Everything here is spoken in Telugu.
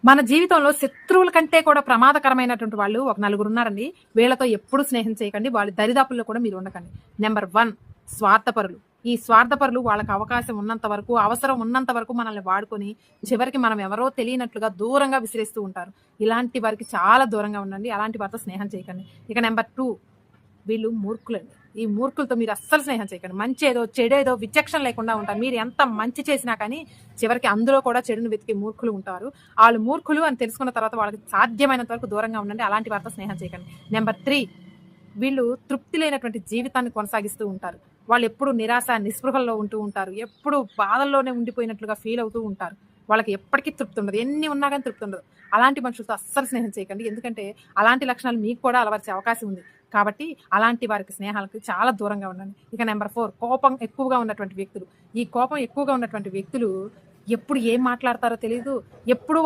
మన జీవితంలో శత్రువుల కంటే కూడా ప్రమాదకరమైనటువంటి వాళ్ళు ఒక నలుగురు ఉన్నారండి. వీళ్ళతో ఎప్పుడు స్నేహం చేయకండి. వాళ్ళ దరిదాపుల్లో కూడా మీరు ఉండకండి. నెంబర్ 1 స్వార్థపరులు. ఈ స్వార్థపరులు వాళ్ళకి అవకాశం ఉన్నంత వరకు, అవసరం ఉన్నంత వరకు మనల్ని వాడుకొని, చివరికి మనం ఎవరో తెలియనట్లుగా దూరంగా విసిరేస్తూ ఉంటారు. ఇలాంటి వారికి చాలా దూరంగా ఉండండి. అలాంటి వారితో స్నేహం చేయకండి. ఇక నెంబర్ 2 వీళ్ళు మూర్ఖులండి. ఈ మూర్ఖులతో మీరు అస్సలు స్నేహం చేయకండి. మంచేదో, చెడేదో విచక్షణ లేకుండా ఉంటారు. మీరు ఎంత మంచి చేసినా కానీ చివరికి అందులో కూడా చెడును వెతికే మూర్ఖులు ఉంటారు. ఆళ్ళు మూర్ఖులు అని తెలుసుకున్న తర్వాత వాళ్ళకి సాధ్యమైనంత వరకు దూరంగా ఉండండి. అలాంటి వారితో స్నేహం చేయకండి. నెంబర్ 3 వీళ్ళు తృప్తి లేనటువంటి జీవితాన్ని కొనసాగిస్తూ ఉంటారు. వాళ్ళెప్పుడు నిరాశ, నిస్పృహల్లో ఉంటూ ఉంటారు. ఎప్పుడు బాధల్లోనే ఉండిపోయినట్లుగా ఫీల్ అవుతూ ఉంటారు. వాళ్ళకి ఎప్పటికీ తృప్తి ఉండదు. ఎన్ని ఉన్నా గాని తృప్తి ఉండదు. అలాంటి మనుషులతో అస్సలు స్నేహం చేయకండి. ఎందుకంటే అలాంటి లక్షణాలు మీకు కూడా అలవరిచే అవకాశం ఉంది. కాబట్టి అలాంటి వారికి స్నేహాలకి చాలా దూరంగా ఉండండి. ఇక నెంబర్ 4 కోపం ఎక్కువగా ఉన్నటువంటి వ్యక్తులు. ఈ కోపం ఎక్కువగా ఉన్నటువంటి వ్యక్తులు ఎప్పుడు ఏం మాట్లాడతారో తెలీదు. ఎప్పుడు